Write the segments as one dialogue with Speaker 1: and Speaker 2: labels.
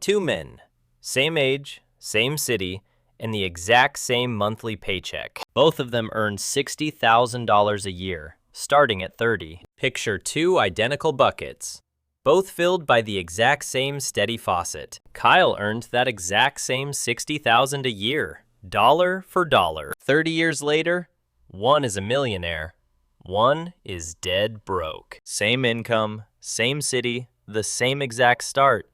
Speaker 1: Two men, same age, same city, and the exact same monthly paycheck. Both of them earned $60,000 a year, starting at 30. Picture two identical buckets, both filled by the exact same steady faucet. Kyle earned that exact same $60,000 a year, dollar for dollar. 30 years later, one is a millionaire, one is dead broke. Same income, same city, the same exact start,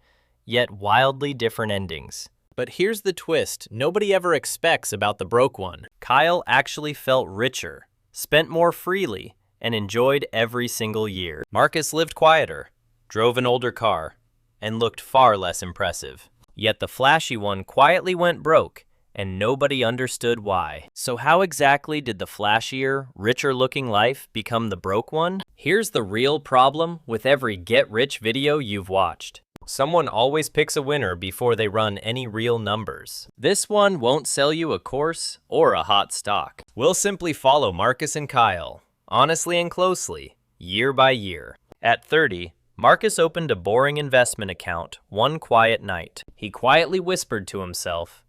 Speaker 1: yet wildly different endings. But here's the twist nobody ever expects about the broke one. Kyle actually felt richer, spent more freely, and enjoyed every single year. Marcus lived quieter, drove an older car, and looked far less impressive. Yet the flashy one quietly went broke, and nobody understood why. So how exactly did the flashier, richer-looking life become the broke one? Here's the real problem with every get-rich video you've watched. Someone always picks a winner before they run any real numbers. This one won't sell you a course or a hot stock. We'll simply follow Marcus and Kyle, honestly and closely, year by year. At 30, Marcus opened a boring investment account one quiet night. He quietly whispered to himself,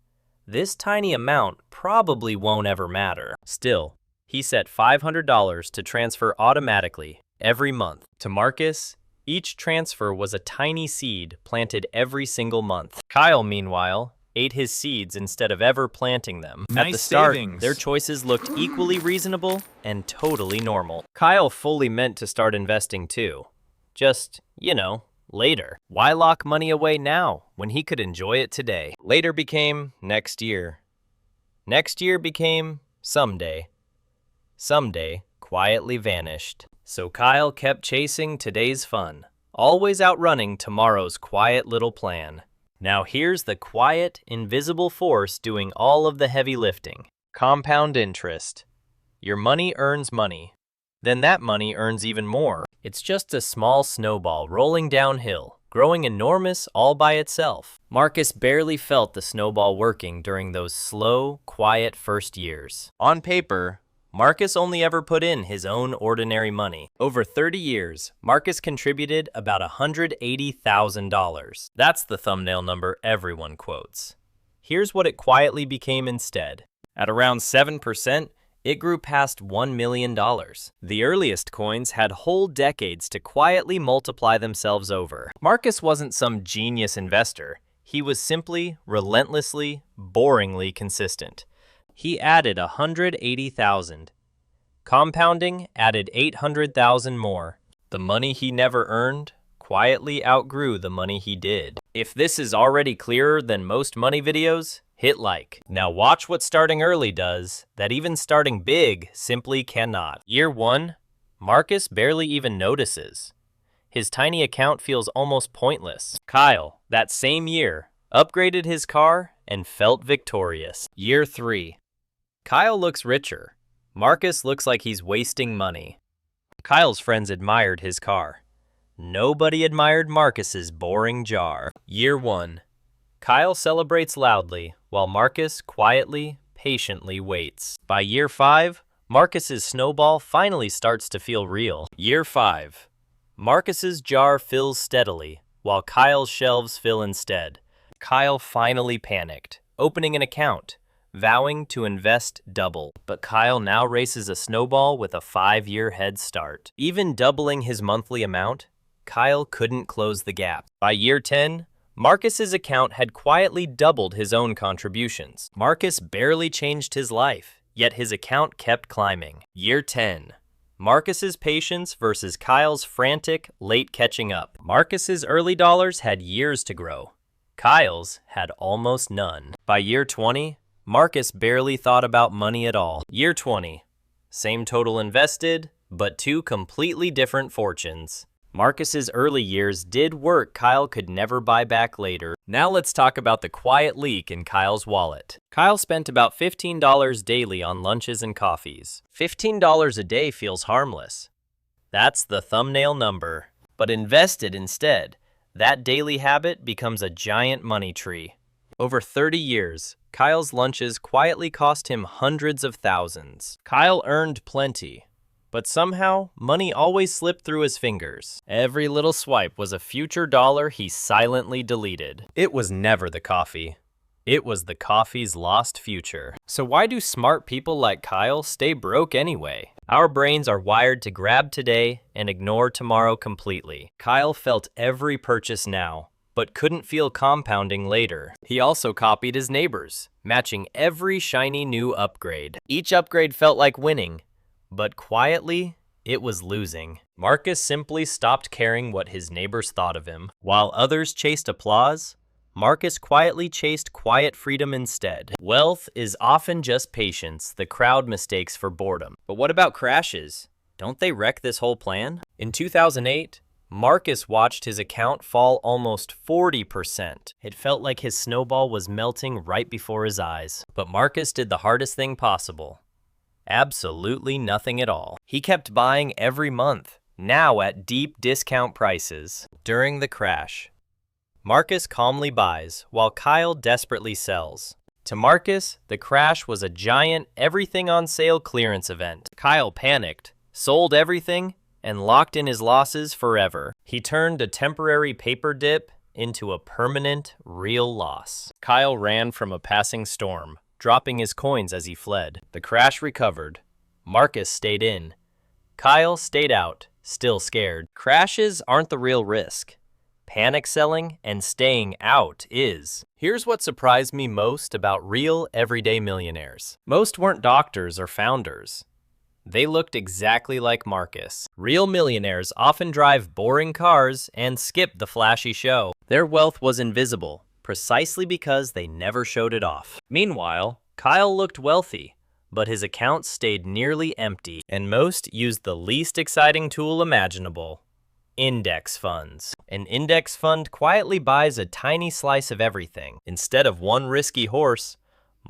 Speaker 1: "This tiny amount probably won't ever matter." Still, he set $500 to transfer automatically every month. To Marcus, each transfer was a tiny seed planted every single month. Kyle, meanwhile, ate his seeds instead of ever planting them. At the start, their choices looked equally reasonable and totally normal. Kyle fully meant to start investing too. Just, later. Why lock money away now when he could enjoy it today? Later became next year. Next year became someday. Someday quietly vanished. So Kyle kept chasing today's fun, always outrunning tomorrow's quiet little plan. Now here's the quiet, invisible force doing all of the heavy lifting. Compound interest. Your money earns money. Then that money earns even more. It's just a small snowball rolling downhill, growing enormous all by itself. Marcus barely felt the snowball working during those slow, quiet first years. On paper, Marcus only ever put in his own ordinary money. Over 30 years, Marcus contributed about $180,000. That's the thumbnail number everyone quotes. Here's what it quietly became instead. At around 7%, it grew past $1 million. The earliest coins had whole decades to quietly multiply themselves over. Marcus wasn't some genius investor. He was simply, relentlessly, boringly consistent. He added $180,000. Compounding added $800,000 more. The money he never earned quietly outgrew the money he did. If this is already clearer than most money videos, hit like. Now watch what starting early does that even starting big simply cannot. Year 1, Marcus barely even notices. His tiny account feels almost pointless. Kyle, that same year, upgraded his car and felt victorious. Year 3. Kyle looks richer. Marcus looks like he's wasting money. Kyle's friends admired his car. Nobody admired Marcus's boring jar. Year 1. Kyle celebrates loudly, while Marcus quietly, patiently waits. By year 5, Marcus's snowball finally starts to feel real. Year 5. Marcus's jar fills steadily, while Kyle's shelves fill instead. Kyle finally panicked, opening an account, vowing to invest double. But Kyle now races a snowball with a 5-year head start. Even doubling his monthly amount, Kyle couldn't close the gap. By year 10, Marcus's account had quietly doubled his own contributions. Marcus barely changed his life, yet his account kept climbing. Year 10. Marcus's patience versus Kyle's frantic, late catching up. Marcus's early dollars had years to grow. Kyle's had almost none. By year 20, Marcus barely thought about money at all. Year 20. Same total invested, but two completely different fortunes. Marcus's early years did work Kyle could never buy back later. Now let's talk about the quiet leak in Kyle's wallet. Kyle spent about $15 daily on lunches and coffees. $15 a day feels harmless. That's the thumbnail number. But invested instead, that daily habit becomes a giant money tree. Over 30 years, Kyle's lunches quietly cost him hundreds of thousands. Kyle earned plenty, But somehow, money always slipped through his fingers. Every little swipe was a future dollar he silently deleted. It was never the coffee. It was the coffee's lost future. So why do smart people like Kyle stay broke anyway? Our brains are wired to grab today and ignore tomorrow completely. Kyle felt every purchase now, but couldn't feel compounding later. He also copied his neighbors, matching every shiny new upgrade. Each upgrade felt like winning, but quietly, it was losing. Marcus simply stopped caring what his neighbors thought of him. While others chased applause, Marcus quietly chased quiet freedom instead. Wealth is often just patience the crowd mistakes for boredom. But what about crashes? Don't they wreck this whole plan? In 2008, Marcus watched his account fall almost 40%. It felt like his snowball was melting right before his eyes. But Marcus did the hardest thing possible. Absolutely nothing at all. He kept buying every month, now at deep discount prices. During the crash, Marcus calmly buys, while Kyle desperately sells. To Marcus, the crash was a giant everything on sale clearance event. Kyle panicked, sold everything, and locked in his losses forever. He turned a temporary paper dip into a permanent, real loss. Kyle ran from a passing storm, dropping his coins as he fled. The crash recovered. Marcus stayed in. Kyle stayed out, still scared. Crashes aren't the real risk. Panic selling and staying out is. Here's what surprised me most about real everyday millionaires. Most weren't doctors or founders. They looked exactly like Marcus. Real millionaires often drive boring cars and skip the flashy show. Their wealth was invisible, precisely because they never showed it off. Meanwhile, Kyle looked wealthy, but his account stayed nearly empty, and most used the least exciting tool imaginable: index funds. An index fund quietly buys a tiny slice of everything. Instead of one risky horse,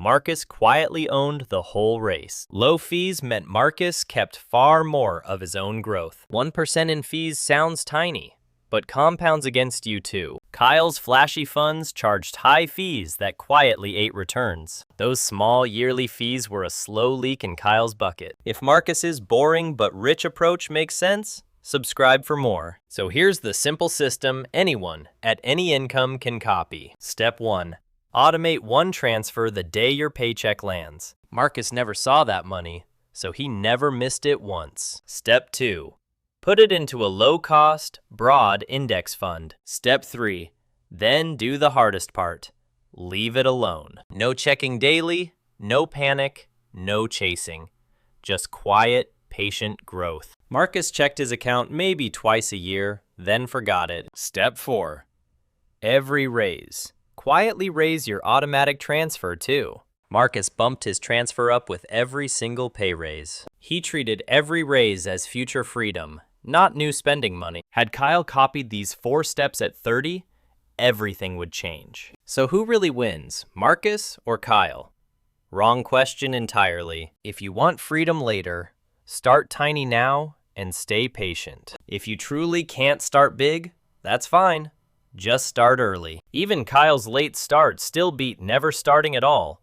Speaker 1: Marcus quietly owned the whole race. Low fees meant Marcus kept far more of his own growth. 1% in fees sounds tiny, but compounds against you too. Kyle's flashy funds charged high fees that quietly ate returns. Those small yearly fees were a slow leak in Kyle's bucket. If Marcus's boring but rich approach makes sense, subscribe for more. So here's the simple system anyone at any income can copy. Step 1. Automate one transfer the day your paycheck lands. Marcus never saw that money, so he never missed it once. Step 2. Put it into a low-cost, broad index fund. Step 3. Then do the hardest part. Leave it alone. No checking daily, no panic, no chasing. Just quiet, patient growth. Marcus checked his account maybe twice a year, then forgot it. Step 4. Every raise. Quietly raise your automatic transfer too. Marcus bumped his transfer up with every single pay raise. He treated every raise as future freedom, not new spending money. Had Kyle copied these 4 steps at 30, everything would change. So who really wins, Marcus or Kyle? Wrong question entirely. If you want freedom later, start tiny now and stay patient. If you truly can't start big, that's fine. Just start early. Even Kyle's late start still beat never starting at all.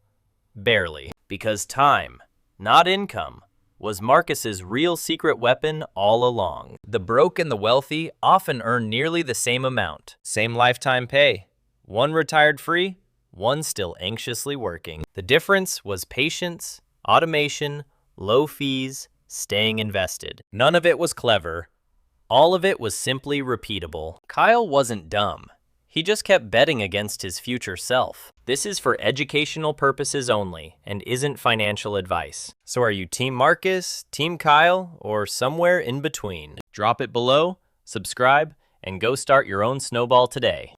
Speaker 1: Barely. Because time, not income, was Marcus's real secret weapon all along. The broke and the wealthy often earn nearly the same amount. Same lifetime pay. One retired free, one still anxiously working. The difference was patience, automation, low fees, staying invested. None of it was clever. All of it was simply repeatable. Kyle wasn't dumb. He just kept betting against his future self. This is for educational purposes only and isn't financial advice. So are you Team Marcus, Team Kyle, or somewhere in between? Drop it below, subscribe, and go start your own snowball today.